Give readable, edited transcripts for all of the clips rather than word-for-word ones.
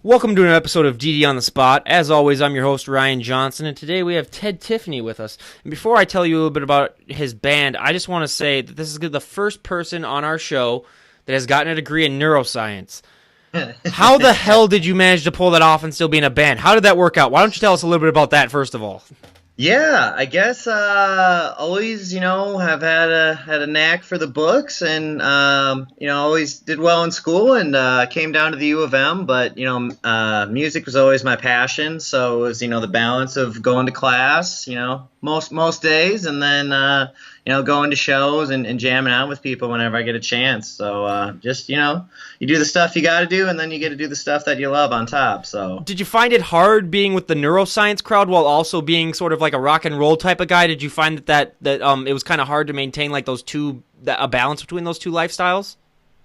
Welcome to an episode of DD on the Spot. As always, I'm your host, Ryan Johnson, and today we have Tiffany with us. And before I tell you a little bit about his band, I just want to say that this is the first person on our show that has gotten a degree in neuroscience. How the hell did you manage to pull that off and still be in a band? How did that work out? Why don't you tell us a little bit about that, first of all? Yeah, I guess always, have had a knack for the books and always did well in school and came down to the U of M, but music was always my passion, so it was, the balance of going to class, most days and then going to shows and jamming out with people whenever I get a chance. So you do the stuff you got to do and then you get to do the stuff that you love on top. So did you find it hard being with the neuroscience crowd while also being sort of like a rock and roll type of guy? Did you find that it was kind of hard to maintain like a balance between those two lifestyles?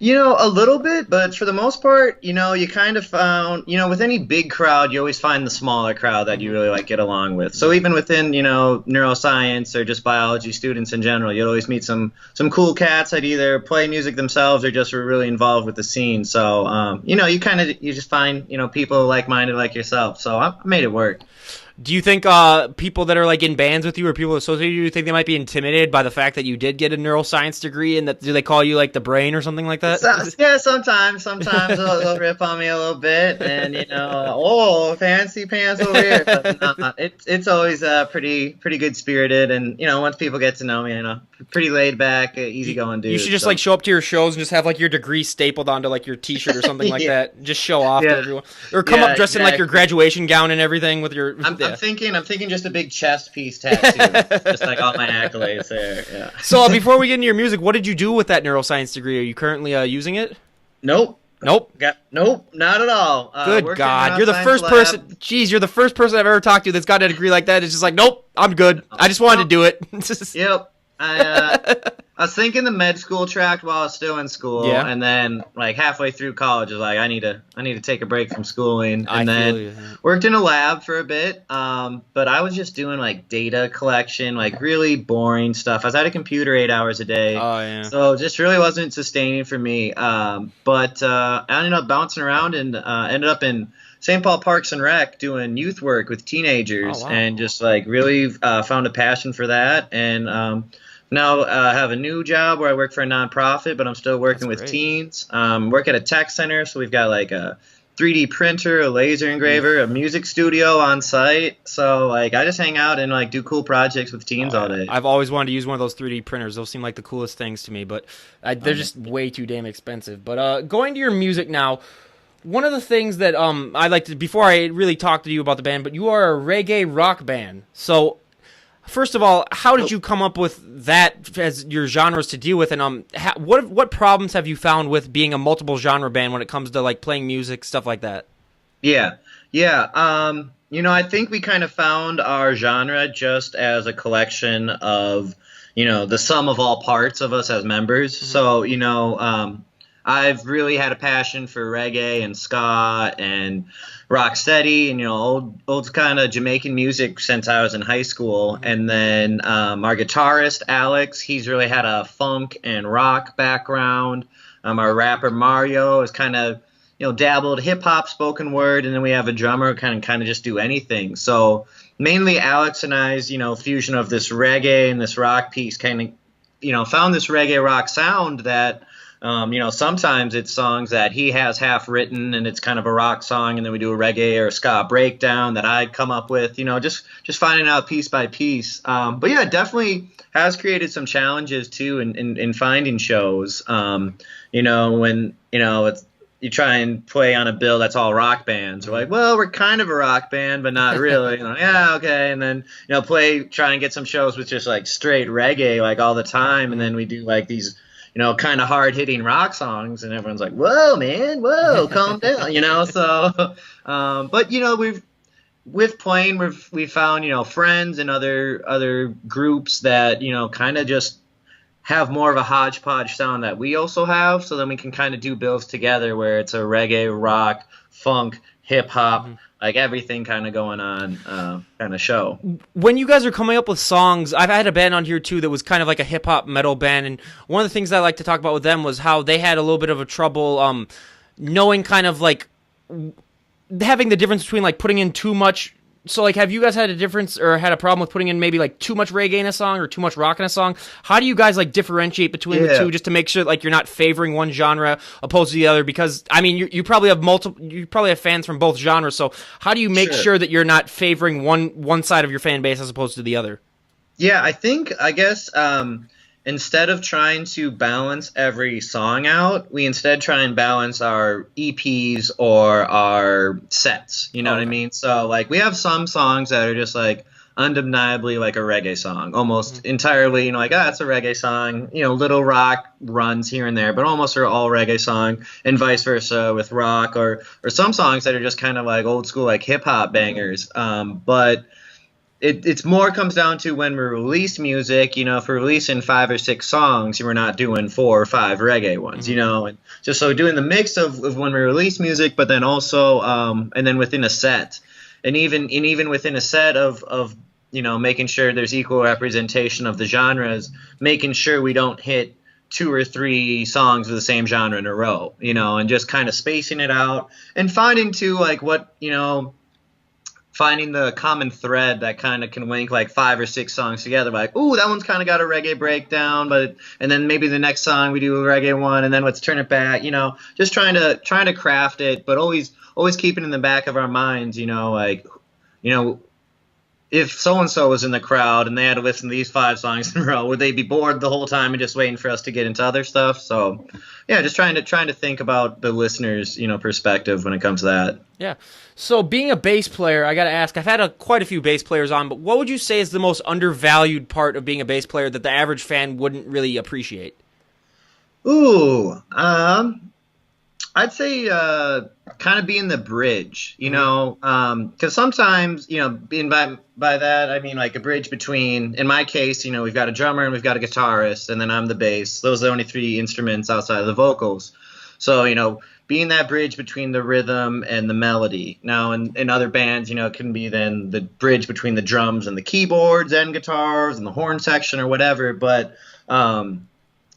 A little bit, but for the most part, you kind of found, with any big crowd, you always find the smaller crowd that you really get along with. So even within, neuroscience or just biology students in general, you'll always meet some cool cats that either play music themselves or just were really involved with the scene. So, you just find, people like-minded like yourself. So I made it work. Do you think people that are like in bands with you or people associated with you think they might be intimidated by the fact that you did get a neuroscience degree and that do they call you like the brain or something like that? Yeah, sometimes they'll rip on me a little bit and oh, fancy pants over here. But it's always pretty good spirited and once people get to know me, pretty laid back, easygoing dude. You should just like show up to your shows and just have like your degree stapled onto like your T-shirt or something like that. Just show off to everyone, or come up dressed in like your graduation gown and everything with your. I'm thinking just a big chest piece tattoo, just like all my accolades there. Yeah. So before we get into your music, what did you do with that neuroscience degree? Are you currently using it? Nope. Nope, not at all. Good God, you're the first person. Jeez, you're the first person I've ever talked to that's got a degree like that. It's just like, nope, I'm good. I just wanted to do it. Yep. I was thinking the med school track while I was still in school, and then like halfway through college, I was like, I need to take a break from schooling, and then worked in a lab for a bit. But I was just doing like data collection, like really boring stuff. I was at a computer 8 hours a day, so it just really wasn't sustaining for me. But I ended up bouncing around and ended up in St. Paul Parks and Rec doing youth work with teenagers, and just like really found a passion for that, and now I have a new job where I work for a nonprofit, but I'm still working with teens. Work at a tech center, so we've got like a 3D printer, a laser engraver, a music studio on site. So like I just hang out and like do cool projects with teens all day. I've always wanted to use one of those 3D printers. Those seem like the coolest things to me, but they're just way too damn expensive. But going to your music now, one of the things that I like to, before I really talk to you about the band, but you are a reggae rock band. So first of all, how did you come up with that as your genres to deal with, and what problems have you found with being a multiple genre band when it comes to like playing music, stuff like that? Yeah. I think we kind of found our genre just as a collection of the sum of all parts of us as members. So I've really had a passion for reggae and ska and rock steady and old kind of Jamaican music since I was in high school. And then our guitarist Alex, he's really had a funk and rock background. Our rapper Mario is kind of dabbled hip hop, spoken word, and then we have a drummer who kind of just do anything. So mainly Alex and I's fusion of this reggae and this rock piece kind of found this reggae rock sound that. Sometimes it's songs that he has half written and it's kind of a rock song, and then we do a reggae or a ska breakdown that I'd come up with, just finding out piece by piece. But yeah, it definitely has created some challenges too in finding shows. When it's, you try and play on a bill that's all rock bands. We're like, well, we're kind of a rock band, but not really. Yeah, okay. And then try and get some shows with just like straight reggae like all the time, and then we do like these kind of hard-hitting rock songs, and everyone's like, whoa, man, whoa, calm down, so, but, with playing, we've found, friends and other groups that, kind of just have more of a hodgepodge sound that we also have, so then we can kind of do bills together where it's a reggae, rock, funk, hip-hop, like everything kind of going on kind of show. When you guys are coming up with songs, I've had a band on here too that was kind of like a hip-hop metal band, and one of the things I like to talk about with them was how they had a little bit of a trouble knowing kind of like having the difference between like putting in too much. So like, have you guys had a difference or had a problem with putting in maybe like too much reggae in a song or too much rock in a song? How do you guys like differentiate between the two just to make sure like you're not favoring one genre opposed to the other? Because I mean, you probably have you probably have fans from both genres. So how do you make sure that you're not favoring one side of your fan base as opposed to the other? Yeah, I guess instead of trying to balance every song out, we instead try and balance our EPs or our sets. You know what I mean? So like we have some songs that are just like undeniably like a reggae song, almost entirely, you know, like, it's a reggae song, you know, little rock runs here and there, but almost are all reggae song, and vice versa with rock, or some songs that are just kind of like old school, like hip hop bangers. But it's more comes down to when we release music, you know, if we're releasing 5 or 6 songs, we're not doing 4 or 5 reggae ones, you know, and just so doing the mix of when we release music, but then also, and then within a set, and even within a set of, you know, making sure there's equal representation of the genres, making sure we don't hit 2 or 3 songs of the same genre in a row, you know, and just kind of spacing it out and finding too, like what, you know, finding the common thread that kind of can link like 5 or 6 songs together, like, ooh, that one's kind of got a reggae breakdown, and then maybe the next song we do a reggae one, and then let's turn it back, you know, just trying to craft it, but always keeping in the back of our minds, you know, like, you know, if so-and-so was in the crowd and they had to listen to these 5 songs in a row, would they be bored the whole time and just waiting for us to get into other stuff? So, yeah, just trying to think about the listener's, you know, perspective when it comes to that. Yeah. So being a bass player, I got to ask, I've had quite a few bass players on, but what would you say is the most undervalued part of being a bass player that the average fan wouldn't really appreciate? Ooh, I'd say kind of being the bridge, you know, because sometimes, you know, being by that, I mean like a bridge between, in my case, you know, we've got a drummer and we've got a guitarist, and then I'm the bass. Those are the only 3 instruments outside of the vocals. So, you know, being that bridge between the rhythm and the melody. Now, in other bands, you know, it can be then the bridge between the drums and the keyboards and guitars and the horn section or whatever. But, you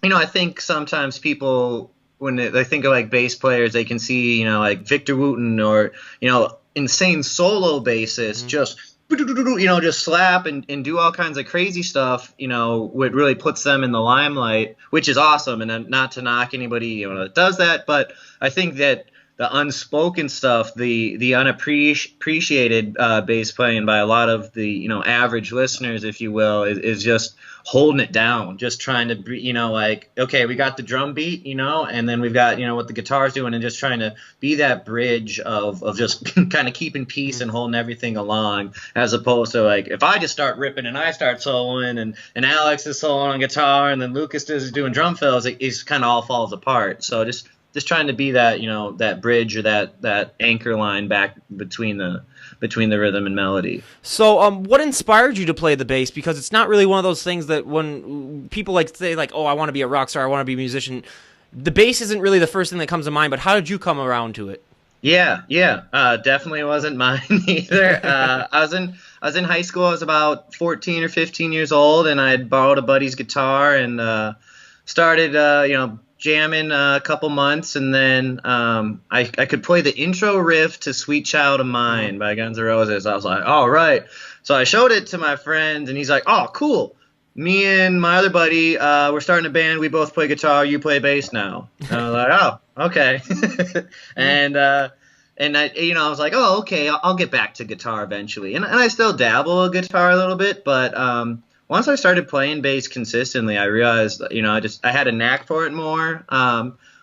know, I think sometimes people, when they think of like bass players, they can see, you know, like Victor Wooten or, you know, insane solo bassists just, you know, just slap and do all kinds of crazy stuff, you know, what really puts them in the limelight, which is awesome. And not to knock anybody, you know, that does that, but I think that the unspoken stuff, the unappreciated bass playing by a lot of the, you know, average listeners, if you will, is just holding it down, just trying to, you know, like, okay, we got the drum beat, you know, and then we've got, you know, what the guitar's doing, and just trying to be that bridge of just kind of keeping peace and holding everything along, as opposed to like, if I just start ripping and I start soloing and Alex is soloing on guitar and then Lucas is doing drum fills, it kind of all falls apart. So just trying to be that, you know, that bridge or that anchor line back between the rhythm and melody. So, what inspired you to play the bass? Because it's not really one of those things that when people like say like, oh, I want to be a rock star, I want to be a musician, the bass isn't really the first thing that comes to mind. But how did you come around to it? Yeah, definitely wasn't mine either. I was in high school. I was about 14 or 15 years old, and I had borrowed a buddy's guitar and started, you know, jamming a couple months, and then I could play the intro riff to Sweet Child of Mine by Guns N' Roses. I was like, all right. So I showed it to my friend, and he's like, oh, cool. Me and my other buddy, we're starting a band. We both play guitar. You play bass now. And I was like, oh, okay. and I, you know, I was like, oh, okay, I'll get back to guitar eventually. And I still dabble a guitar a little bit, but once I started playing bass consistently, I realized, you know, I had a knack for it more.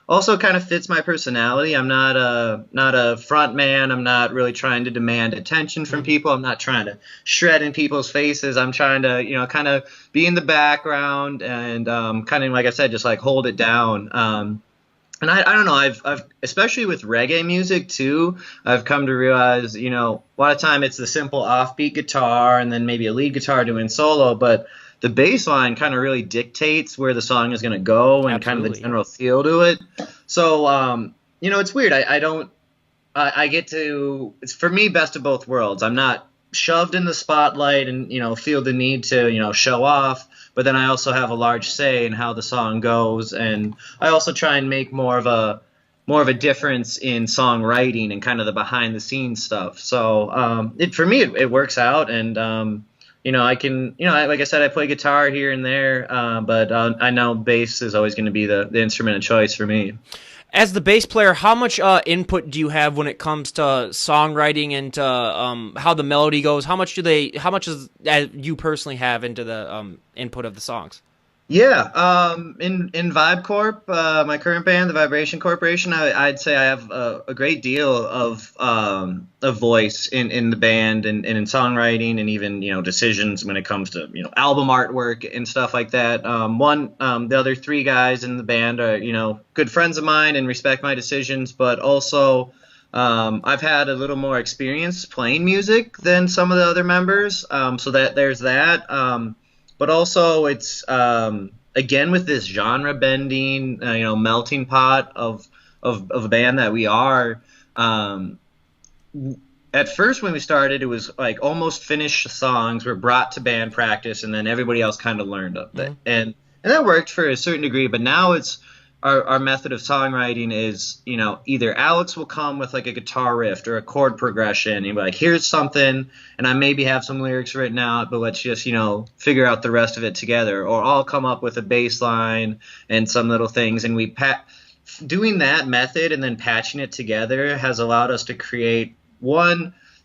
Also kind of fits my personality. I'm not a front man. I'm not really trying to demand attention from people. I'm not trying to shred in people's faces. I'm trying to, you know, kind of be in the background and kind of, like I said, just like hold it down. And I don't know, I've especially with reggae music too, I've come to realize, you know, a lot of time it's the simple offbeat guitar and then maybe a lead guitar doing solo, but the bass line kind of really dictates where the song is going to go and kind of the general feel to it. So, you know, it's weird. I get to, it's for me, best of both worlds. I'm not shoved in the spotlight and, you know, feel the need to, you know, show off, but then I also have a large say in how the song goes. And I also try and make more of more of a difference in songwriting and kind of the behind the scenes stuff. So for me, it works out, and I can, like I said, I play guitar here and there, but I know bass is always going to be the instrument of choice for me. As the bass player, how much input do you have when it comes to songwriting and to how the melody goes? How much does you personally have into the input of the songs? Yeah, in Vibe Corp, my current band, the Vibration Corporation, I'd say I have a great deal of voice in the band and in songwriting, and even decisions when it comes to album artwork and stuff like that. The other three guys in the band are good friends of mine and respect my decisions, but also I've had a little more experience playing music than some of the other members, so that there's that. But also, it's again with this genre bending, melting pot of a band that we are. At first, when we started, it was like almost finished songs were brought to band practice, and then everybody else kind of learned of it, and that worked for a certain degree. But now it's our method of songwriting is, either Alex will come with like a guitar riff or a chord progression, and he'll be like, here's something, and I maybe have some lyrics written out, but let's just, figure out the rest of it together. Or I'll come up with a bass line and some little things, and doing that method and then patching it together has allowed us to create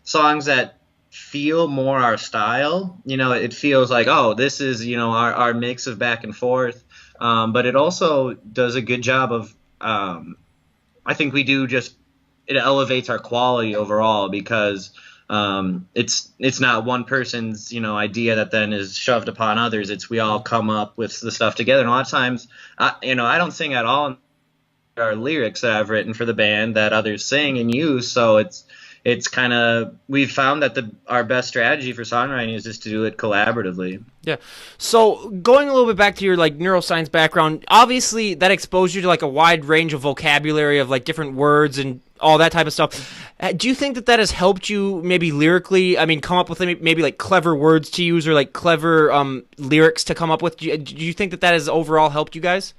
songs that feel more our style. It feels like, oh, this is, our mix of back and forth. But it also does a good job of, I think it elevates our quality overall, because it's not one person's, idea that then is shoved upon others. It's we all come up with the stuff together. And a lot of times, I don't sing at all. There are lyrics that I've written for the band that others sing and use. So it's kind of, we've found that our best strategy for songwriting is just to do it collaboratively. Yeah. So going a little bit back to your like neuroscience background, obviously that exposed you to like a wide range of vocabulary of like different words and all that type of stuff. Do you think that has helped you maybe lyrically? I mean, come up with maybe like clever words to use or like clever lyrics to come up with? Do you think that has overall helped you guys?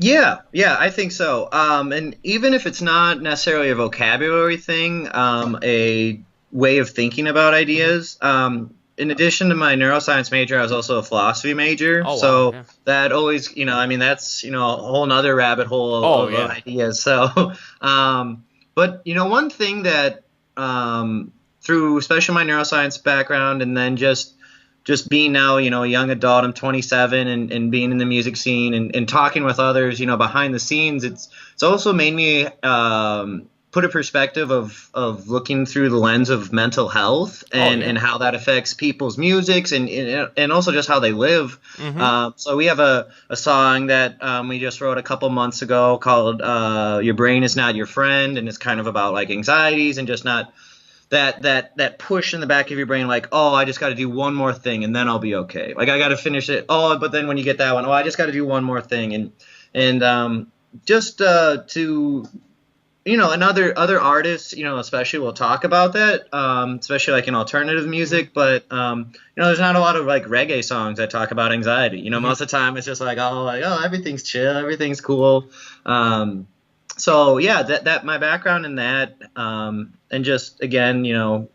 Yeah, I think so. And even if it's not necessarily a vocabulary thing, a way of thinking about ideas. In addition to my neuroscience major, I was also a philosophy major. Oh, wow, so yeah. that always, that's, a whole nother rabbit hole of ideas. So, but, one thing that through especially my neuroscience background, and then just being now, a young adult, I'm 27, and being in the music scene and talking with others, behind the scenes, it's also made me put a perspective of looking through the lens of mental health and how that affects people's musics and also just how they live. Mm-hmm. So we have a song that we just wrote a couple months ago called Your Brain Is Not Your Friend, and it's kind of about like anxieties and just not that push in the back of your brain, like, oh, I just got to do one more thing and then I'll be okay. Like I got to finish it. Oh, but then when you get that one, oh, I just got to do one more thing. And just to, and other artists, especially will talk about that, especially like in alternative music. But, there's not a lot of like reggae songs that talk about anxiety. Most of the time it's just like, oh, everything's chill, everything's cool. So yeah, that my background in that, and just again,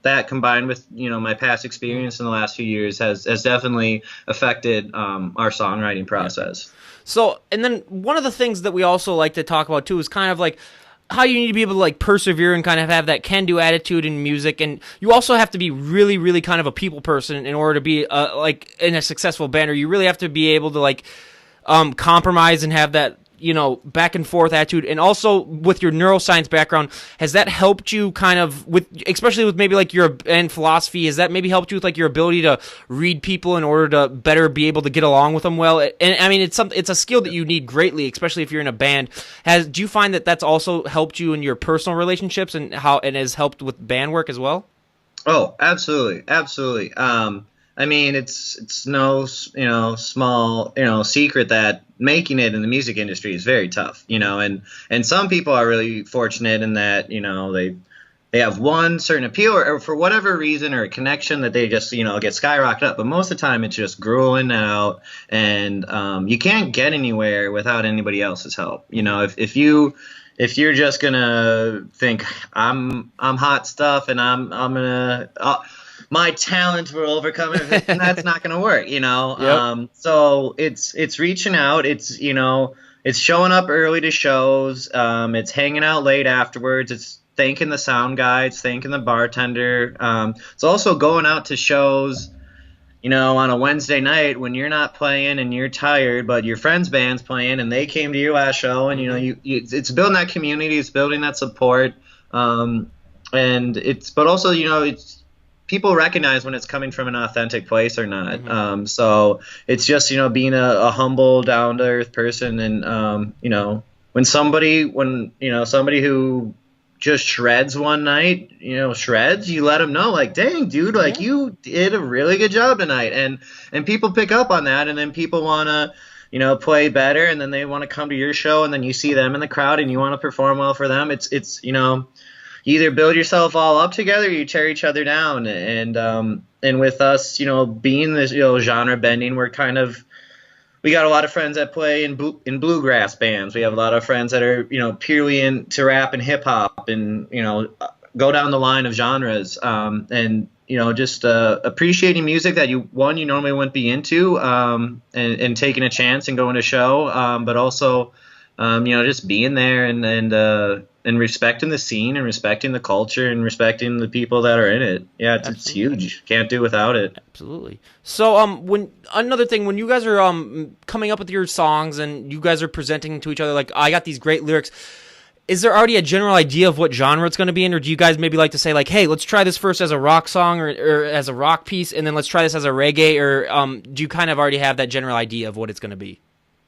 that combined with my past experience in the last few years has definitely affected our songwriting process. So, and then one of the things that we also like to talk about too is kind of like how you need to be able to like persevere and kind of have that can-do attitude in music, and you also have to be really, really kind of a people person in order to be like in a successful band, or you really have to be able to like compromise and have that back and forth attitude. And also with your neuroscience background, has that helped you kind of especially with maybe like your and philosophy, has that maybe helped you with like your ability to read people in order to better be able to get along with them well? And I mean, it's a skill that you need greatly, especially if you're in a band. Do you find that that's also helped you in your personal relationships and how it has helped with band work as well? Oh, absolutely. I mean, it's no, small, secret that making it in the music industry is very tough, and some people are really fortunate in that, they have one certain appeal or for whatever reason or a connection that they just, get skyrocketed up. But most of the time it's just grueling out, and you can't get anywhere without anybody else's help. If you if you're just gonna think I'm hot stuff and I'm gonna my talent will overcome it, that's not gonna work, you know. Yep. So it's reaching out. It's, you know, it's showing up early to shows. It's hanging out late afterwards. It's thanking the sound guys, thanking the bartender. It's also going out to shows, you know, on a Wednesday night when you're not playing and you're tired, but your friend's band's playing and they came to your last show, and you know, it's building that community, it's building that support, and but also, you know, it's people recognize when it's coming from an authentic place or not. So it's just, you know, being a humble, down to earth person, and you know, when you know, somebody who just shreds one night, you know, shreds, you let them know, like, dang, dude, like, you did a really good job tonight. And people pick up on that, and then people want to, you know, play better, and then they want to come to your show, and then you see them in the crowd and you want to perform well for them. It's you know, you either build yourself all up together or you tear each other down. And with us, you know, being this, you know, genre bending, we got a lot of friends that play in bluegrass bands. We have a lot of friends that are, you know, purely into rap and hip hop, and, you know, go down the line of genres. And, you know, just appreciating music that you normally wouldn't be into, and taking a chance and going to show, but also, you know, just being there and respecting the scene and respecting the culture and respecting the people that are in it. Yeah, it's huge. Can't do without it. Absolutely. So, when you guys are coming up with your songs and you guys are presenting to each other, like, I got these great lyrics, is there already a general idea of what genre it's going to be in, or do you guys maybe like to say, like, hey, let's try this first as a rock song or as a rock piece, and then let's try this as a reggae, or do you kind of already have that general idea of what it's going to be?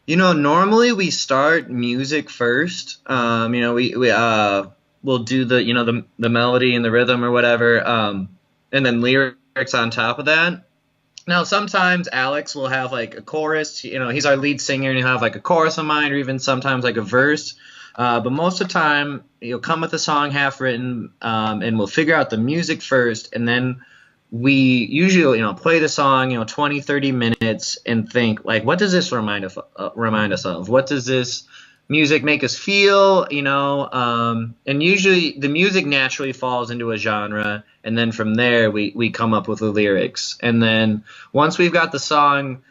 You know, normally we start music first. You know, we'll do the, you know, the melody and the rhythm or whatever, and then lyrics on top of that. Now, sometimes Alex will have like a chorus. You know, he's our lead singer, and he'll have like a chorus in mind, or even sometimes like a verse. But most of the time, he'll come with a song half written, and we'll figure out the music first, and then we usually, you know, play the song, you know, 20, 30 minutes and think, like, what does this remind us of? What does this music make us feel, you know? And usually the music naturally falls into a genre, and then from there we come up with the lyrics. And then once we've got the song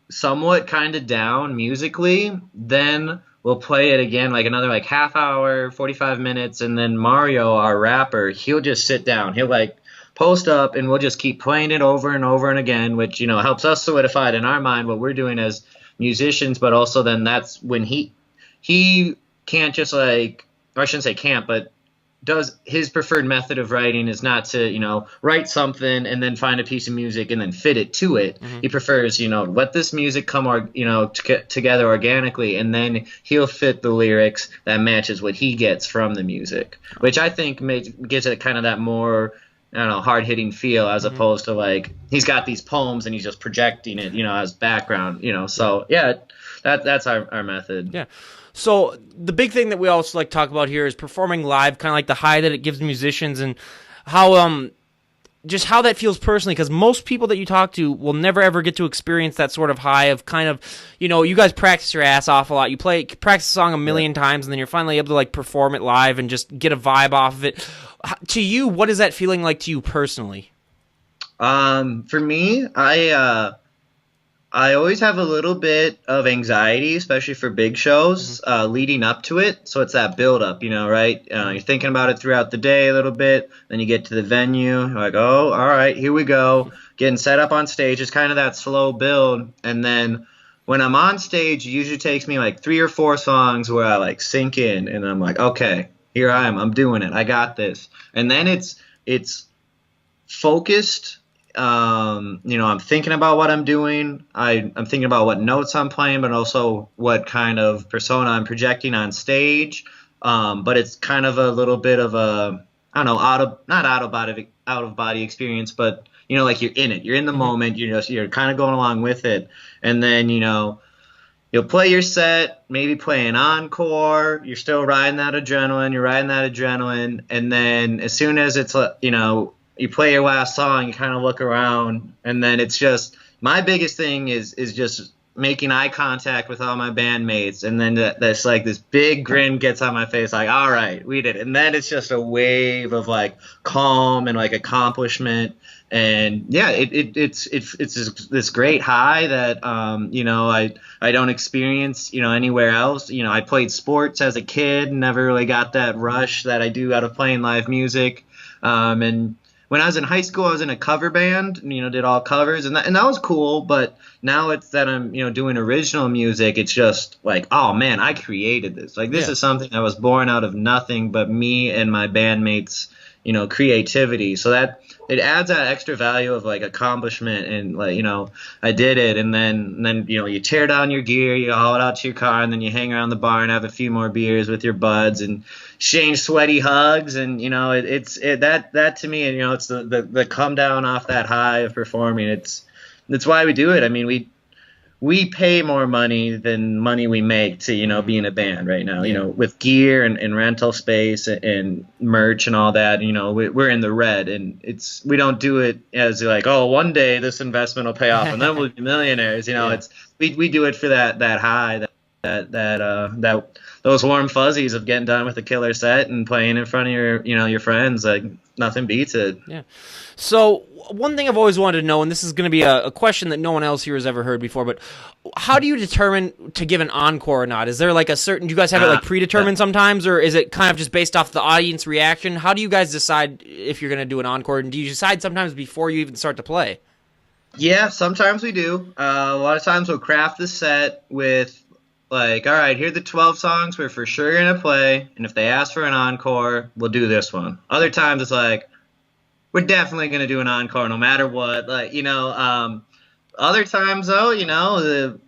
somewhat kind of down musically, then we'll play it again, like another like half hour, 45 minutes, and then Mario, our rapper, he'll just sit down. He'll like post up, and we'll just keep playing it over and over and again, which, you know, helps us solidify it in our mind what we're doing as musicians. But also then that's when he can't just like, or I shouldn't say can't, but does his preferred method of writing is not to, you know, write something and then find a piece of music and then fit it to it. He prefers, you know, let this music come, you know, together organically, and then he'll fit the lyrics that matches what he gets from the music, which I think gives it kind of that more, I don't know, hard-hitting feel, as opposed to like he's got these poems and he's just projecting it, you know, as background, you know. So yeah, that's our method. Yeah. So the big thing that we also like to talk about here is performing live, kind of like the high that it gives musicians, and how just how that feels personally, because most people that you talk to will never ever get to experience that sort of high of kind of, you know, you guys practice your ass off a lot. You practice a song a million times, and then you're finally able to like perform it live and just get a vibe off of it. To you, what is that feeling like to you personally? For me, I always have a little bit of anxiety, especially for big shows, leading up to it. So it's that build up, you know, right? You're thinking about it throughout the day a little bit. Then you get to the venue, you're like, oh, all right, here we go. Getting set up on stage. It's kind of that slow build. And then when I'm on stage, it usually takes me like 3 or 4 songs where I like sink in, and I'm like, okay, here I am. I'm doing it. I got this. And then it's focused. You know, I'm thinking about what I'm doing. I'm thinking about what notes I'm playing, but also what kind of persona I'm projecting on stage. But it's kind of a little bit of a, I don't know, not out of body experience, but, you know, like you're in it. You're in the moment. You're kind of going along with it. And then, you know, you'll play your set, maybe play an encore. You're still riding that adrenaline. And then as soon as it's, you know, you play your last song, you kind of look around, and then it's just, my biggest thing is just making eye contact with all my bandmates, and then that's like this big grin gets on my face, like, all right, we did it. And then it's just a wave of like calm and like accomplishment. And yeah, it's this great high that I don't experience anywhere else. I played sports as a kid, never really got that rush that I do out of playing live music. And when I was in high school, I was in a cover band, did all covers, and that was cool. But now it's that I'm, doing original music. It's just like, oh man, I created this. Like, this is something that was born out of nothing but me and my bandmates, creativity. So that it adds that extra value of like accomplishment and like, I did it. And then, you tear down your gear, you haul it out to your car, and then you hang around the bar and have a few more beers with your buds and exchange sweaty hugs. And, that to me, it's the come down off that high of performing. It's why we do it. I mean, we pay more money than money we make to, be in a band right now, with gear and rental space and merch and all that, we're in the red, and we don't do it as like, oh, one day this investment will pay off and then we'll be millionaires. It's, we do it for that high, that those warm fuzzies of getting done with a killer set and playing in front of your friends. Like, nothing beats it. Yeah. So one thing I've always wanted to know, and this is going to be a question that no one else here has ever heard before, but how do you determine to give an encore or not? Is there like a certain, do you guys have it like predetermined sometimes, or is it kind of just based off the audience reaction? How do you guys decide if you're going to do an encore, and do you decide sometimes before you even start to play? Yeah, sometimes we do. A lot of times we'll craft the set with like, all right, here are the 12 songs we're for sure going to play, and if they ask for an encore, we'll do this one. Other times it's like, we're definitely going to do an encore no matter what. Like, other times though,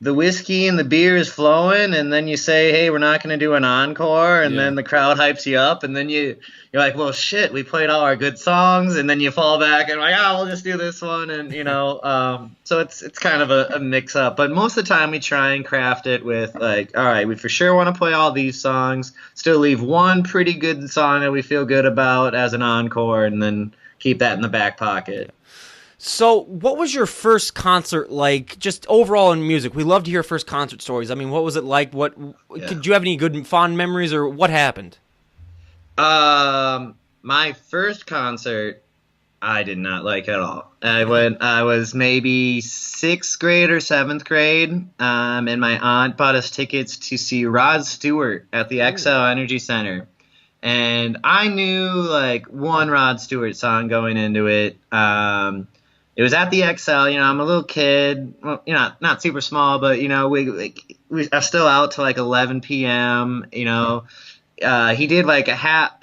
the whiskey and the beer is flowing, and then you say, hey, we're not going to do an encore, and then the crowd hypes you up, and then you're like, well, shit, we played all our good songs, and then you fall back and like, we'll just do this one. And so it's kind of a mix up, but most of the time we try and craft it with like, all right, we for sure want to play all these songs, still leave one pretty good song that we feel good about as an encore, and then keep that in the back pocket. So what was your first concert like, just overall in music? We love to hear first concert stories. I mean, what was it like? Did you have any good fond memories, or what happened? My first concert, I did not like at all. I was maybe 6th grade or 7th grade, and my aunt bought us tickets to see Rod Stewart at the XL Energy Center. And I knew like one Rod Stewart song going into it. It was at the XL, I'm a little kid, well, not super small, but, we are still out till like 11 p.m., he did like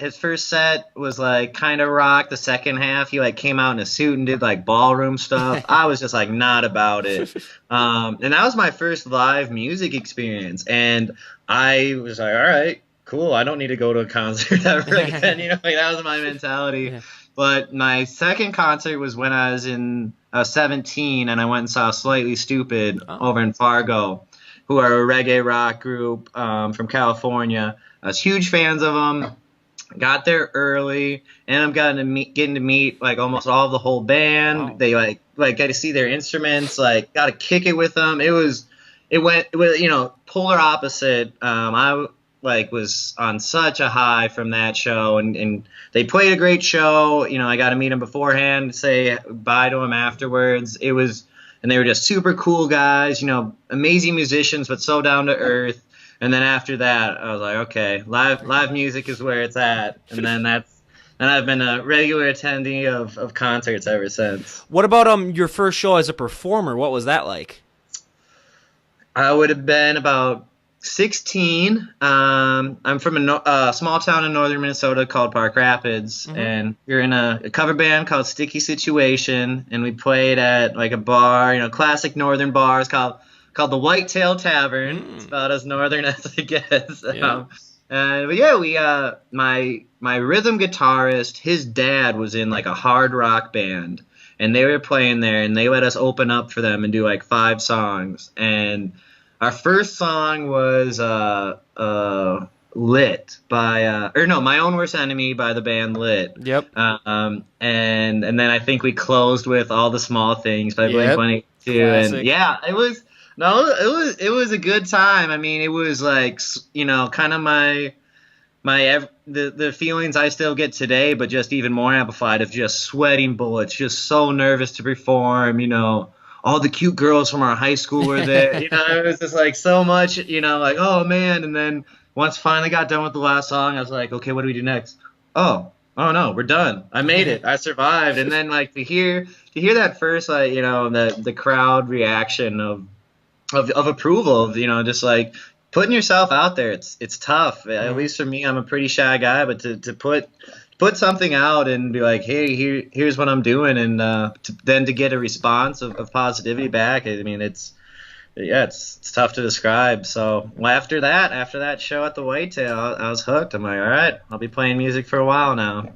his first set was like kind of rock. The second half, he like came out in a suit and did like ballroom stuff. I was just like not about it. And that was my first live music experience. And I was like, all right, cool. I don't need to go to a concert ever again. That was my mentality. Yeah. But my second concert was when I was in 17, and I went and saw Slightly Stupid over in Fargo, who are a reggae rock group from California. I was huge fans of them. Got there early, and I'm getting to meet like almost all of the whole band. Wow. They like got to see their instruments. Like, got to kick it with them. It was polar opposite. I was on such a high from that show, and they played a great show. I got to meet them beforehand, say bye to them afterwards. And they were just super cool guys, amazing musicians, but so down to earth. And then after that, I was like, okay, live music is where it's at. And then I've been a regular attendee of concerts ever since. What about your first show as a performer? What was that like? I would have been about 16. I'm from a small town in northern Minnesota called Park Rapids, and we're in a cover band called Sticky Situation, and we played at like a bar, classic northern bars called the Whitetail Tavern. It's about as northern as it gets. Yeah. My rhythm guitarist, his dad was in like a hard rock band, and they were playing there, and they let us open up for them and do like 5 songs. And our first song was Lit by My Own Worst Enemy by the band Lit. Yep. And then I think we closed with All the Small Things by Blink-182. Classic. And yeah, it was. No, it was a good time. I mean, it was like, kind of the feelings I still get today, but just even more amplified, of just sweating bullets, just so nervous to perform. All the cute girls from our high school were there. It was just like so much. Like, oh man. And then once finally got done with the last song, I was like, okay, what do we do next? Oh no, we're done. I made it. I survived. And then like to hear that first, like, the crowd reaction of approval, of, just like putting yourself out there. It's tough. At least for me, I'm a pretty shy guy, but to put something out and be like, hey, here's what I'm doing, and then to get a response of positivity back. I mean, it's tough to describe. So after that show at the Whitetail, I was hooked. I'm like, all right, I'll be playing music for a while now.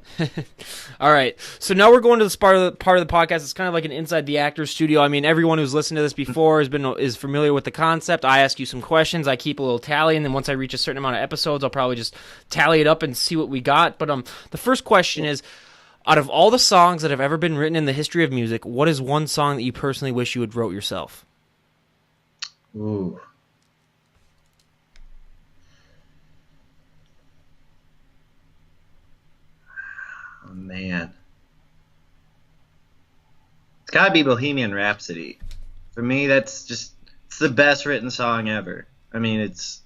All right. So now we're going to this part of the podcast. It's kind of like an inside the actor's studio. I mean, everyone who's listened to this before is familiar with the concept. I ask you some questions. I keep a little tally, and then once I reach a certain amount of episodes, I'll probably just tally it up and see what we got. But the first question is, out of all the songs that have ever been written in the history of music, what is one song that you personally wish you had wrote yourself? Ooh. Oh, man. It's gotta be Bohemian Rhapsody. For me, it's the best written song ever. I mean, it's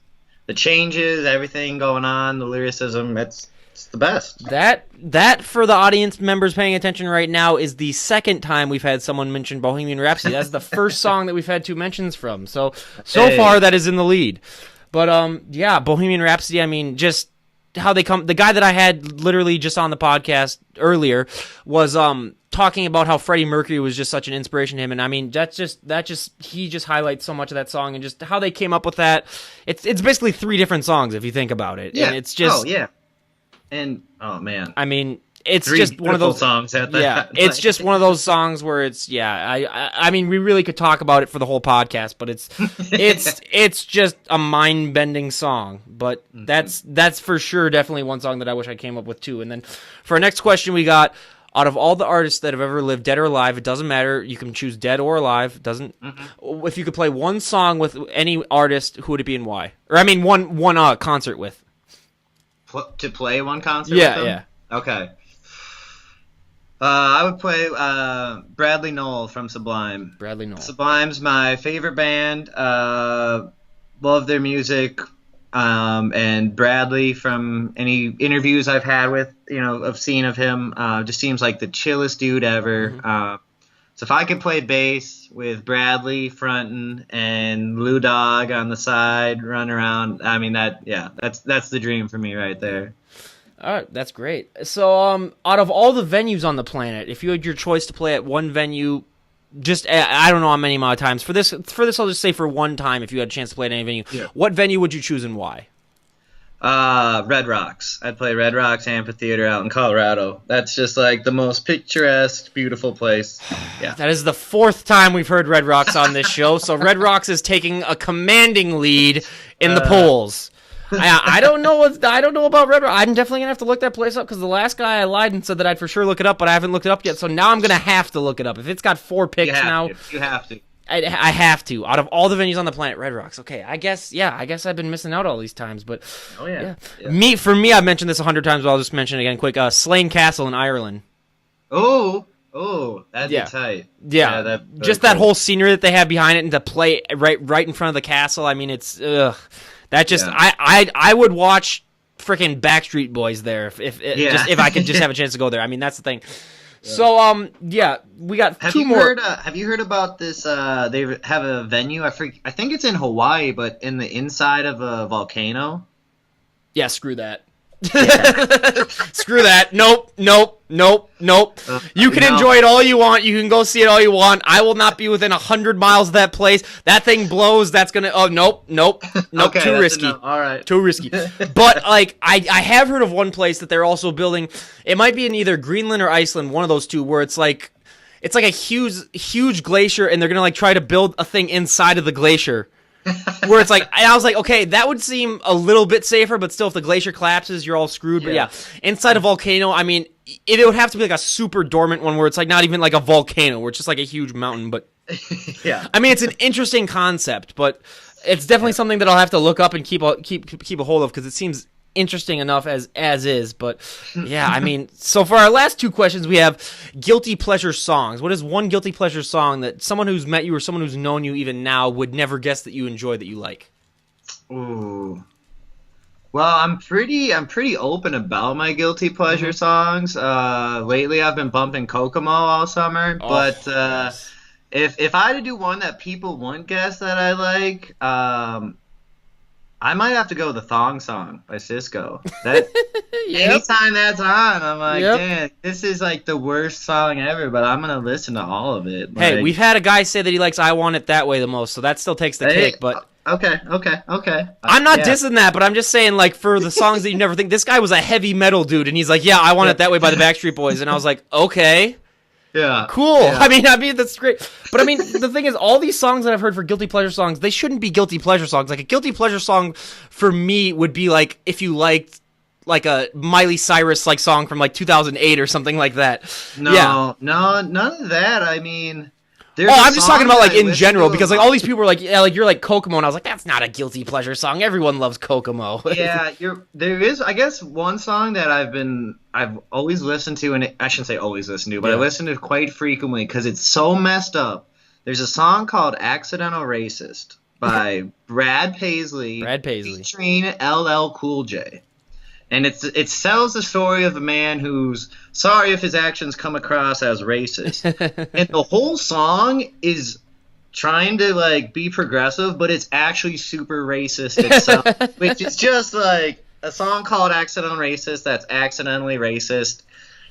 the changes, everything going on, the lyricism, it's the best. That for the audience members paying attention right now is the second time we've had someone mention Bohemian Rhapsody. That's the first song that we've had 2 mentions from. So far that is in the lead. But yeah, Bohemian Rhapsody, I mean, just how they come. The guy that I had literally just on the podcast earlier was talking about how Freddie Mercury was just such an inspiration to him, and I mean he just highlights so much of that song, and just how they came up with that. It's basically 3 different songs if you think about it. Yeah. And it's just And oh man, I mean, it's 3 just one of those songs at that. Yeah, it's just one of those songs where it's I mean, we really could talk about it for the whole podcast, but it's just a mind bending song. But that's for sure definitely one song that I wish I came up with too. And then for our next question, we got, out of all the artists that have ever lived, dead or alive, it doesn't matter. You can choose dead or alive. It doesn't. If you could play one song with any artist, who would it be and why? Or I mean, one concert with. To play one concert Yeah, with them? yeah. Okay. I would play Bradley Nowell from Sublime. Bradley Nowell. Sublime's my favorite band. Love their music. And Bradley, from any interviews I've had with, I've seen of him, just seems like the chillest dude ever. So if I could play bass with Bradley fronting and Lou Dog on the side, run around, I mean, that's the dream for me right there. All right, that's great. So, out of all the venues on the planet, if you had your choice to play at one venue, just I don't know how many amount of times, for this I'll just say for one time, if you had a chance to play at any venue, what venue would you choose and why? Red Rocks. I'd play Red Rocks Amphitheater out in Colorado. That's just like the most picturesque, beautiful place. Yeah. That is the 4th time we've heard Red Rocks on this show, so Red Rocks is taking a commanding lead in the polls. I don't know about Red Rocks. I'm definitely gonna have to look that place up, because the last guy I lied and said that I'd for sure look it up, but I haven't looked it up yet. So now I'm gonna have to look it up. If it's got 4 picks now, you have to. I have to. Out of all the venues on the planet, Red Rocks. Okay, I guess I've been missing out all these times, but For me, I've mentioned this 100 times, but I'll just mention it again quick. Slane Castle in Ireland. Oh, that'd be tight. Yeah, that whole scenery that they have behind it, and to play right in front of the castle. I mean, it's that just I would watch freaking Backstreet Boys there if I could just have a chance to go there. I mean, that's the thing. So, we got 2 more. Have you heard about this? They have a venue. I think it's in Hawaii, but in the inside of a volcano. Yeah, screw that. Screw that. Nope. You can enjoy it all you want. You can go see it all you want. I will not be within 100 miles of that place. That thing blows. That's gonna. Oh, nope. Okay, too risky. All right. Too risky. But like, I have heard of one place that they're also building. It might be in either Greenland or Iceland, one of those two, where it's like a huge glacier, and they're gonna like try to build a thing inside of the glacier. Where it's like, and I was like, okay, that would seem a little bit safer, but still, if the glacier collapses, you're all screwed. But yeah, inside a volcano, I mean, it would have to be like a super dormant one where it's like not even like a volcano, where it's just like a huge mountain. But Yeah. I mean, it's an interesting concept, but it's definitely something that I'll have to look up and keep a hold of because it seems interesting enough as is. But yeah, I mean, so for our last two questions, we have guilty pleasure songs. What is one guilty pleasure song that someone who's met you or someone who's known you even now would never guess that you enjoy that you like? Ooh. Well, I'm pretty open about my guilty pleasure songs. Lately, I've been bumping Kokomo all summer, but Yes. if I had to do one that people wouldn't guess that I like, I might have to go with the Thong Song by Cisco. That Yep. anytime that's on, I'm like, Yep. damn, this is like the worst song ever, but I'm gonna listen to all of it. Hey, Like, we've had a guy say that he likes "I Want It That Way" the most, so that still takes the hey, cake. But okay. I'm not Yeah. dissing that, but I'm just saying, like, for the songs that you never think, this guy was a heavy metal dude, and he's like, "Yeah, I Want It That Way" by the Backstreet Boys, and I was like, okay. Yeah. Cool. Yeah. I mean that's great. But I mean, the thing is, all these songs that I've heard for guilty pleasure songs, they shouldn't be guilty pleasure songs. Like a guilty pleasure song for me would be like if you liked like a Miley Cyrus like song from like 2008 or something like that. No, Yeah. no, none of that. I mean, Oh, I'm just talking about like in general because like all these people were like, yeah, like you're like Kokomo, and I was like, that's not a guilty pleasure song. Everyone loves Kokomo. Yeah, there is, I guess, one song that I've always listened to, and I shouldn't say always listen to, but I Yeah. listen to quite frequently because it's so messed up. There's a song called "Accidental Racist" by Brad Paisley, featuring LL Cool J. And it tells the story of a man who's sorry if his actions come across as racist. And the whole song is trying to like be progressive, but it's actually super racist itself. Which is just like a song called "Accidental Racist" that's accidentally racist.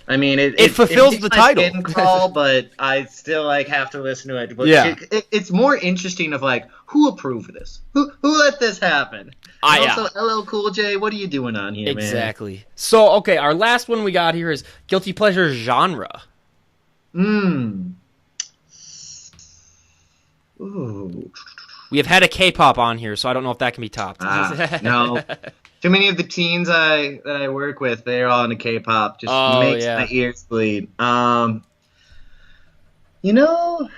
I mean, it fulfills makes the my title. skin crawl, but I still like have to listen to it. But Yeah. it's more interesting of like who approved this, who let this happen. And also, LL Cool J, what are you doing on here, man? Exactly. So, okay, our last one we got here is guilty pleasure genre. Ooh. We have had a K-pop on here, so I don't know if that can be topped. No. Too many of the teens that I work with, they're all into K-pop. Just makes my ears bleed. You know,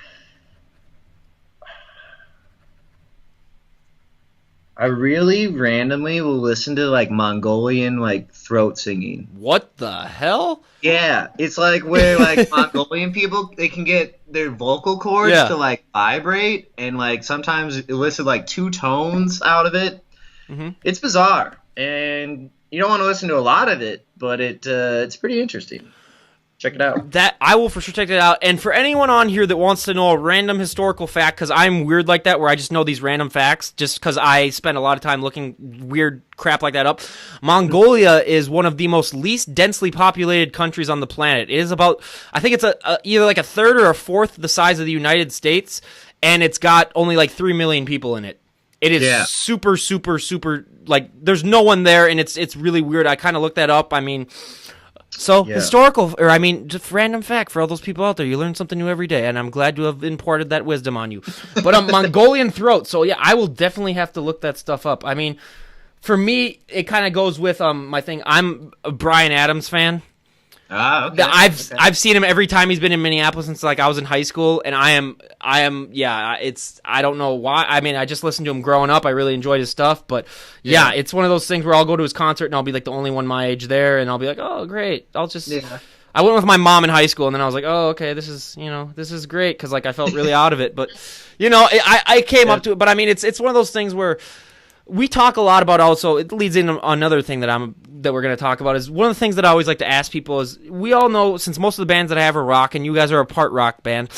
I really randomly will listen to like Mongolian like throat singing. What the hell? Yeah, it's like where like Mongolian people, they can get their vocal cords to like vibrate and like sometimes elicit like two tones out of it. Mm-hmm. It's bizarre, and you don't want to listen to a lot of it, but it's pretty interesting. Check it out. That I will for sure check it out. And for anyone on here that wants to know a random historical fact, because I'm weird like that, where I just know these random facts, just because I spend a lot of time looking weird crap like that up. Mongolia is one of the most least densely populated countries on the planet. It is about, I think it's either like a third or a fourth the size of the United States, and it's got only like 3 million people in it. It is super, super, super, like, there's no one there, and it's really weird. I kind of looked that up. I mean, historical, or I mean, just random fact for all those people out there. You learn something new every day, and I'm glad to have imparted that wisdom on you. But Mongolian throat, so yeah, I will definitely have to look that stuff up. I mean, for me, it kind of goes with my thing. I'm a Bryan Adams fan. Okay. I've seen him every time he's been in Minneapolis since like I was in high school, and I am I don't know why. I mean, I just listened to him growing up. I really enjoyed his stuff, but yeah, it's one of those things where I'll go to his concert and I'll be like the only one my age there, and I'll be like, oh great, I'll just. Yeah. I went with my mom in high school, and then I was like, oh okay, this is great because like I felt really out of it, but I came up to it, but I mean it's one of those things where. We talk a lot about also, it leads into another thing that we're going to talk about is one of the things that I always like to ask people is we all know since most of the bands that I have are rock and you guys are a part rock band,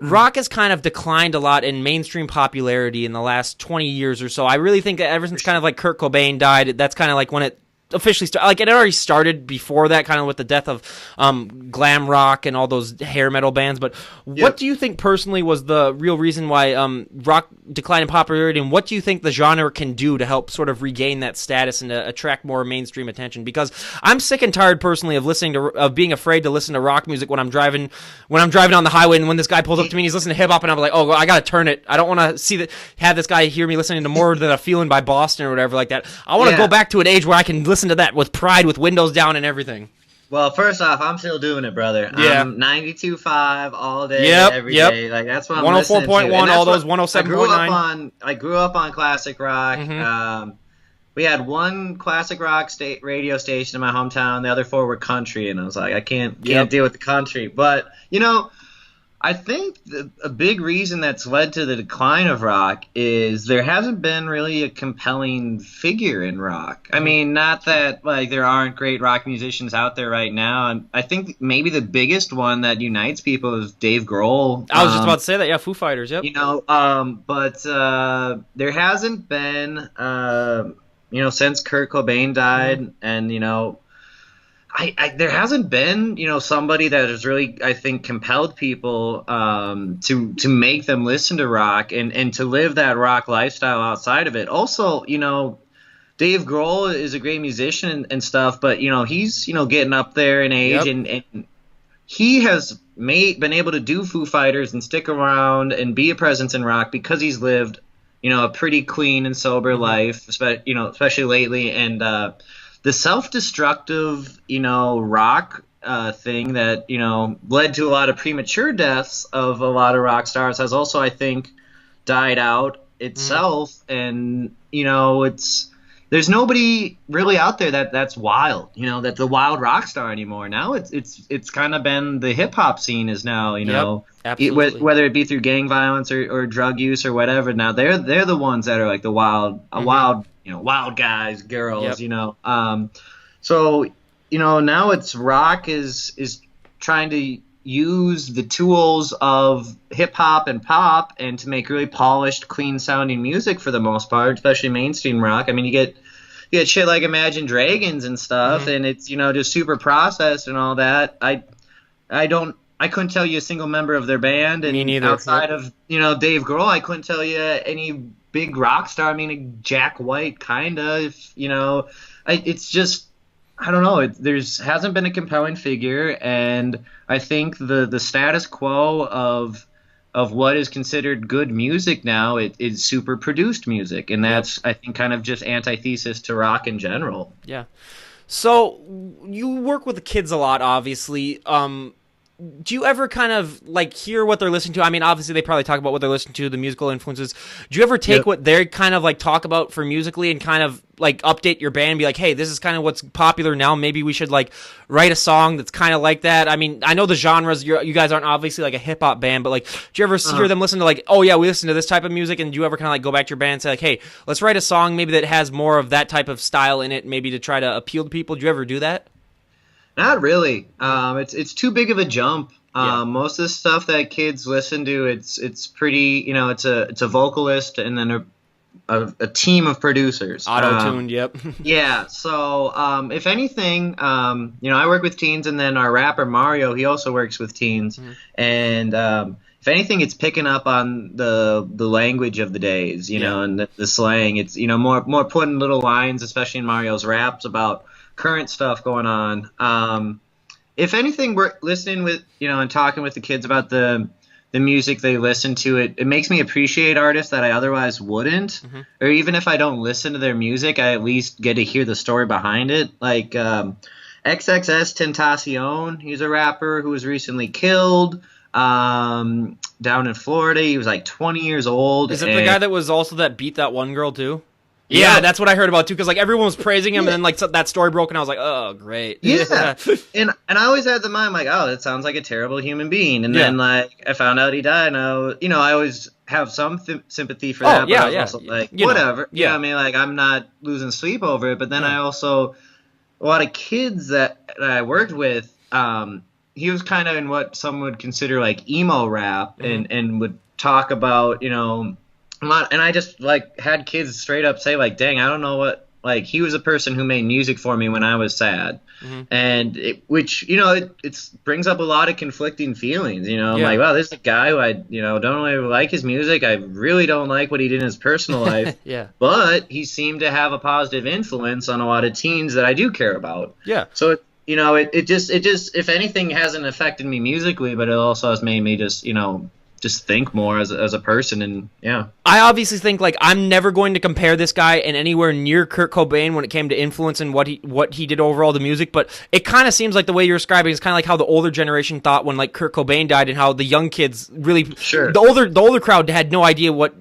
rock has kind of declined a lot in mainstream popularity in the last 20 years or so. I really think that ever since kind of like Kurt Cobain died, that's kind of like when it officially started. Like it already started before that, kind of with the death of glam rock and all those hair metal bands. But what do you think personally was the real reason why rock declined in popularity, and what do you think the genre can do to help sort of regain that status and to attract more mainstream attention? Because I'm sick and tired personally of being afraid to listen to rock music when I'm driving on the highway, and when this guy pulls up to me and he's listening to hip hop, and I'm like, oh, I gotta turn it. I don't want to have this guy hear me listening to More Than a Feeling by Boston or whatever like that. I want to go back to an age where I can listen to that with pride, with windows down and everything. Well, first off, I'm still doing it, brother. Yeah. I'm 92.5 all day, Yep, every yep. day. Like that's what I'm listening to. 104.1, And that's all those what I grew up 107.9. on. I grew up on classic rock. Mm-hmm. We had one classic rock state radio station in my hometown. The other four were country, and I was like, I can't deal with the country. But I think a big reason that's led to the decline of rock is there hasn't been really a compelling figure in rock. I mean, not that like there aren't great rock musicians out there right now. And I think maybe the biggest one that unites people is Dave Grohl. I was just about to say that. Yeah, Foo Fighters. Yep. But there hasn't been, since Kurt Cobain died, and there hasn't been, somebody that has really, I think, compelled people to make them listen to rock and to live that rock lifestyle outside of it. Also, Dave Grohl is a great musician and stuff, but he's getting up there in age, and he has been able to do Foo Fighters and stick around and be a presence in rock because he's lived a pretty clean and sober life, especially lately, and the self-destructive, rock thing that, led to a lot of premature deaths of a lot of rock stars has also, I think, died out itself. And, there's nobody really out there that's wild, that's a wild rock star anymore. Now it's kind of been the hip-hop scene is now, absolutely. whether it be through gang violence or drug use or whatever. Now they're the ones that are like the wild, wild guys, girls, So, now it's rock is trying to use the tools of hip hop and pop and to make really polished, clean sounding music for the most part, especially mainstream rock. I mean, you get shit like Imagine Dragons and stuff, and it's, just super processed and all that. I couldn't tell you a single member of their band, and me neither. Outside of, Dave Grohl, I couldn't tell you any big rock star. I mean, Jack White, kinda, it's just, I don't know. Hasn't been a compelling figure, and I think the status quo of what is considered good music now is super produced music, and that's I think kind of just antithesis to rock in general. Yeah. So you work with the kids a lot, obviously. Do you ever kind of like hear what they're listening to? I mean, obviously they probably talk about what they're listening to, the musical influences. Do you ever take what they kind of like talk about for musically and kind of like update your band and be like, hey, this is kind of what's popular now. Maybe we should like write a song that's kind of like that. I mean, I know the genres, you guys aren't obviously like a hip hop band, but like, do you ever hear them listen to like, oh yeah, we listen to this type of music? And do you ever kind of like go back to your band and say like, hey, let's write a song maybe that has more of that type of style in it, maybe to try to appeal to people? Do you ever do that? Not really. It's too big of a jump. Most of the stuff that kids listen to, it's pretty, it's a vocalist and then a team of producers. Auto-tuned, yep. Yeah, so if anything, I work with teens, and then our rapper Mario, he also works with teens. And if anything, it's picking up on the language of the days, and the slang. It's, more putting little lines, especially in Mario's raps, about current stuff going on. If anything, we're listening with, and talking with the kids about the music they listen to. It makes me appreciate artists that I otherwise wouldn't. Or even if I don't listen to their music, I at least get to hear the story behind it. Like XXXTentacion, he's a rapper who was recently killed down in Florida. He was like 20 years old. Is it the guy that was also that beat that one girl too? Yeah, that's what I heard about too. Because like everyone was praising him, and then like that story broke, and I was like, "Oh, great!" Yeah, and I always had the mind like, "Oh, that sounds like a terrible human being." And then like I found out he died, and I always have some sympathy for that. But I was also like, whatever. Yeah, I mean, like I'm not losing sleep over it. But then I also a lot of kids that I worked with. He was kind of in what some would consider like emo rap, and would talk about and I just like had kids straight up say like, dang, I don't know what, like he was a person who made music for me when I was sad. And it brings up a lot of conflicting feelings, I'm like, wow, this is a guy who I, don't really like his music. I really don't like what he did in his personal life. But he seemed to have a positive influence on a lot of teens that I do care about. So it just if anything hasn't affected me musically, but it also has made me just, just think more as a person, and yeah. I obviously think like I'm never going to compare this guy in anywhere near Kurt Cobain when it came to influence and what he did overall to music, but it kind of seems like the way you're describing is kind of like how the older generation thought when like Kurt Cobain died, and how the young kids really the older crowd had no idea what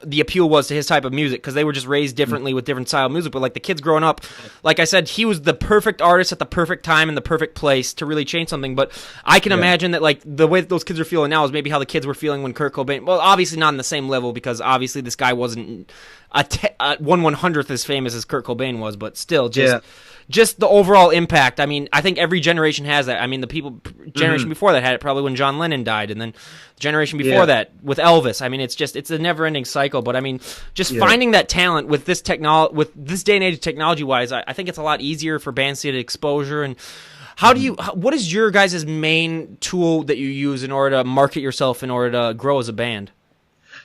the appeal was to his type of music because they were just raised differently with different style of music. But like the kids growing up, like I said, he was the perfect artist at the perfect time in the perfect place to really change something. But I can imagine that like the way that those kids are feeling now is maybe how the kids were feeling when Kurt Cobain. Well, obviously not on the same level because obviously this guy wasn't a 1/100th as famous as Kurt Cobain was, but still just the overall impact. I mean, I think every generation has that. I mean, the generation before that had it probably when John Lennon died, and then the generation before that with Elvis. I mean, it's a never-ending cycle. But I mean, just finding that talent with this with this day and age technology-wise, I think it's a lot easier for bands to get exposure. And what is your guys' main tool that you use in order to market yourself, in order to grow as a band?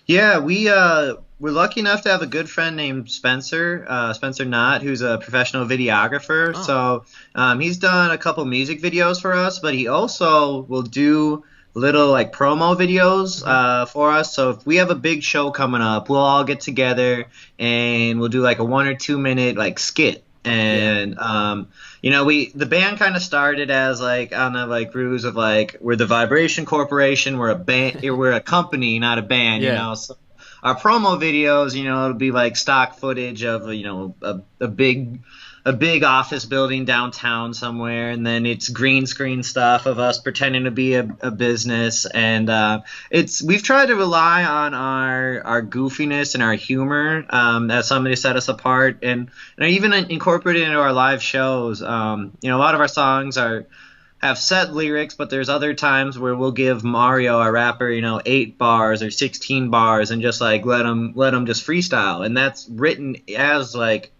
Yeah, we're lucky enough to have a good friend named Spencer Knott, who's a professional videographer. Oh. So he's done a couple music videos for us, but he also will do little like promo videos for us. So if we have a big show coming up, we'll all get together and we'll do like a 1 or 2 minute like skit. And the band kind of started as like on the like ruse of like we're the Vibration Corporation, we're a band, we're a company, not a band, you know. So our promo videos, it'll be like stock footage of a big office building downtown somewhere, and then it's green screen stuff of us pretending to be a business, and we've tried to rely on our goofiness and our humor as something to set us apart, and even incorporate it into our live shows. A lot of our songs have set lyrics, but there's other times where we'll give Mario, our rapper, 8 bars or 16 bars, and just like let him just freestyle, and that's written as like,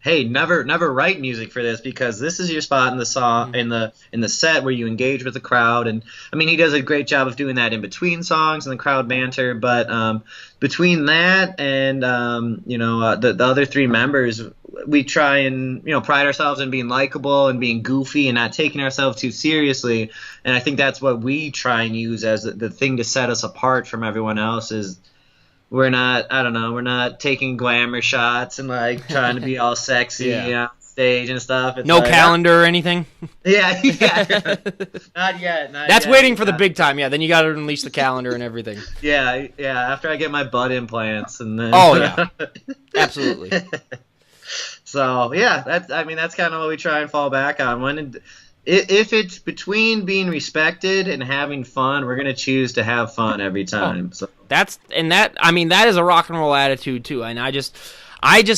hey, never write music for this, because this is your spot in the song, in the set where you engage with the crowd. And I mean, he does a great job of doing that in between songs and the crowd banter. But between that and the other 3 members, we try and pride ourselves in being likable and being goofy and not taking ourselves too seriously. And I think that's what we try and use as the thing to set us apart from everyone else. Is we're not taking glamour shots and like trying to be all sexy on stage and stuff. It's no like, calendar or anything? Yeah. Not yet. That's waiting for the big time. Yeah, then you got to unleash the calendar and everything. Yeah, after I get my butt implants and then. Oh, yeah. Absolutely. So, yeah, that's kind of what we try and fall back on. If it's between being respected and having fun, we're going to choose to have fun every time. So. That is a rock and roll attitude too, and I just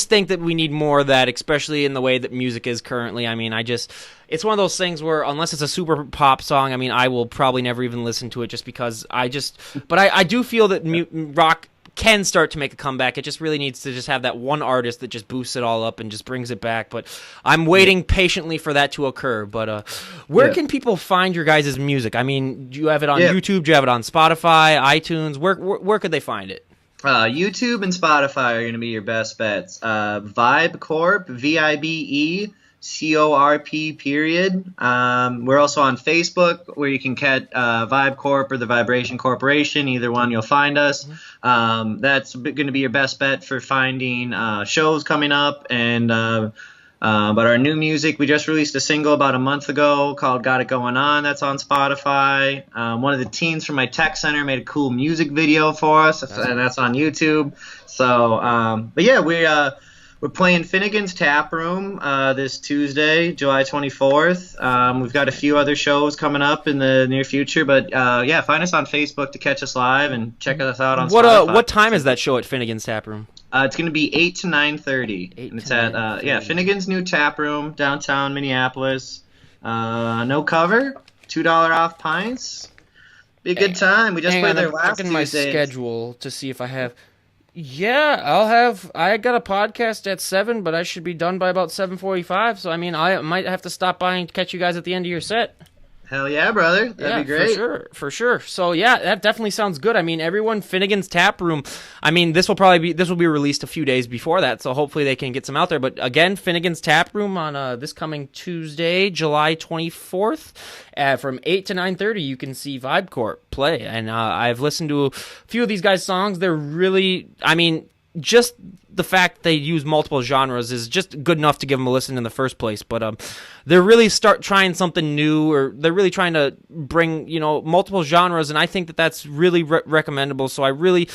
think that we need more of that, especially in the way that music is currently. I mean, it's one of those things where unless it's a super pop song, I mean, I will probably never even listen to it just because but I do feel that rock can start to make a comeback. It just really needs to just have that one artist that just boosts it all up and just brings it back. But I'm waiting patiently for that to occur. But where can people find your guys' music? I mean, do you have it on YouTube? Do you have it on Spotify, iTunes? Where could they find it? YouTube and Spotify are going to be your best bets. Vibe Corp, VIBE CORP period. We're also on Facebook, where you can catch Vibe Corp or the Vibration Corporation. Either one, you'll find us. That's going to be your best bet for finding shows coming up. And but our new music, we just released a single about a month ago called Got It Going On. That's on Spotify. One of the teens from my tech center made a cool music video for us, and that's on YouTube. So, but yeah, we're playing Finnegan's Tap Room this Tuesday, July 24th. We've got a few other shows coming up in the near future, but find us on Facebook to catch us live and check us out on Spotify. What time is that show at Finnegan's Tap Room? It's going to be 8 to 9:30. It's at Finnegan's new tap room, downtown Minneapolis. No cover, $2 off pints. Be a good time. We just played there last Tuesday. My schedule to see if I have. Yeah, I got a podcast at 7, but I should be done by about 7:45. So I mean, I might have to stop by and catch you guys at the end of your set. Hell yeah, brother. That'd be great. For sure. So yeah, that definitely sounds good. I mean, everyone, Finnegan's Tap Room. I mean, this will be released a few days before that, so hopefully they can get some out there. But again, Finnegan's Tap Room on this coming Tuesday, July 24th, from 8 to 9:30. You can see Vibe Corp play, and I've listened to a few of these guys' songs. They're really, I mean, just the fact they use multiple genres is just good enough to give them a listen in the first place. But they're really trying something new, or they're really trying to bring multiple genres, and I think that that's really recommendable. So I really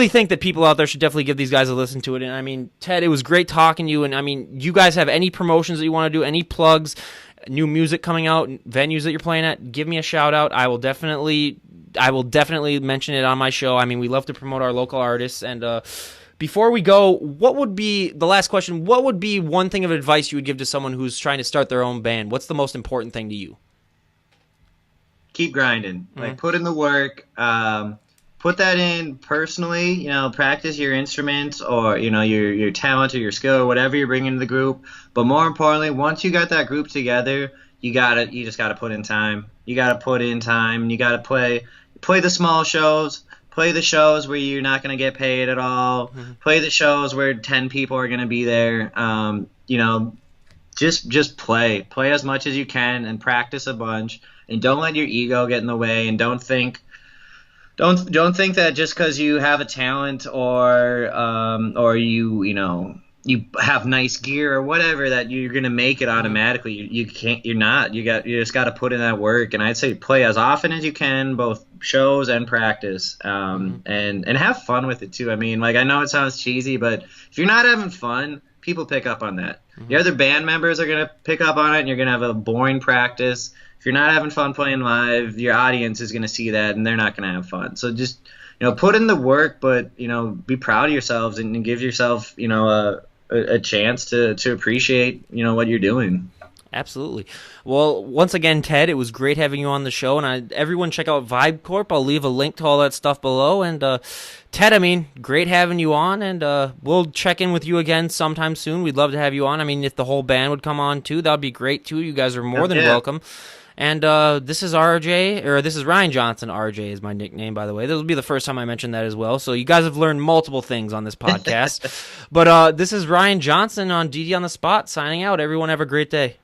think that people out there should definitely give these guys a listen to it. And I mean, Ted, it was great talking to you. And I mean, you guys have any promotions that you want to do, any plugs, new music coming out, venues that you're playing at? Give me a shout out. I will definitely mention it on my show. I mean, we love to promote our local artists. And before we go, what would be the last question? What would be one thing of advice you would give to someone who's trying to start their own band? What's the most important thing to you? Keep grinding. Like, put in the work. Put that in personally. Practice your instruments, or your talent or your skill or whatever you're bringing to the group. But more importantly, once you got that group together, you just gotta put in time. You gotta put in time. You gotta play the small shows. Play the shows where you're not going to get paid at all. Play the shows where 10 people are going to be there. Just play. Play as much as you can and practice a bunch. And don't let your ego get in the way. And don't think that just because you have a talent or you have nice gear or whatever that you're gonna make it automatically. You can't. You're not. You just got to put in that work. And I'd say play as often as you can, both shows and practice, and have fun with it too. I mean, like, I know it sounds cheesy, but if you're not having fun, people pick up on that. Your other band members are gonna pick up on it, and you're gonna have a boring practice. If you're not having fun playing live, your audience is gonna see that, and they're not gonna have fun. So just put in the work, but be proud of yourselves and give yourself a chance to appreciate what you're doing. Absolutely. Well, once again, Ted, it was great having you on the show, and everyone check out Vibe Corp. I'll leave a link to all that stuff below. And Ted, I mean, great having you on, and we'll check in with you again sometime soon. We'd love to have you on. I mean, if the whole band would come on too, that'd be great too. You guys are more than welcome. And this is Ryan Johnson. RJ is my nickname, by the way. This will be the first time I mentioned that as well. So you guys have learned multiple things on this podcast. But this is Ryan Johnson on DD on the Spot, signing out. Everyone have a great day.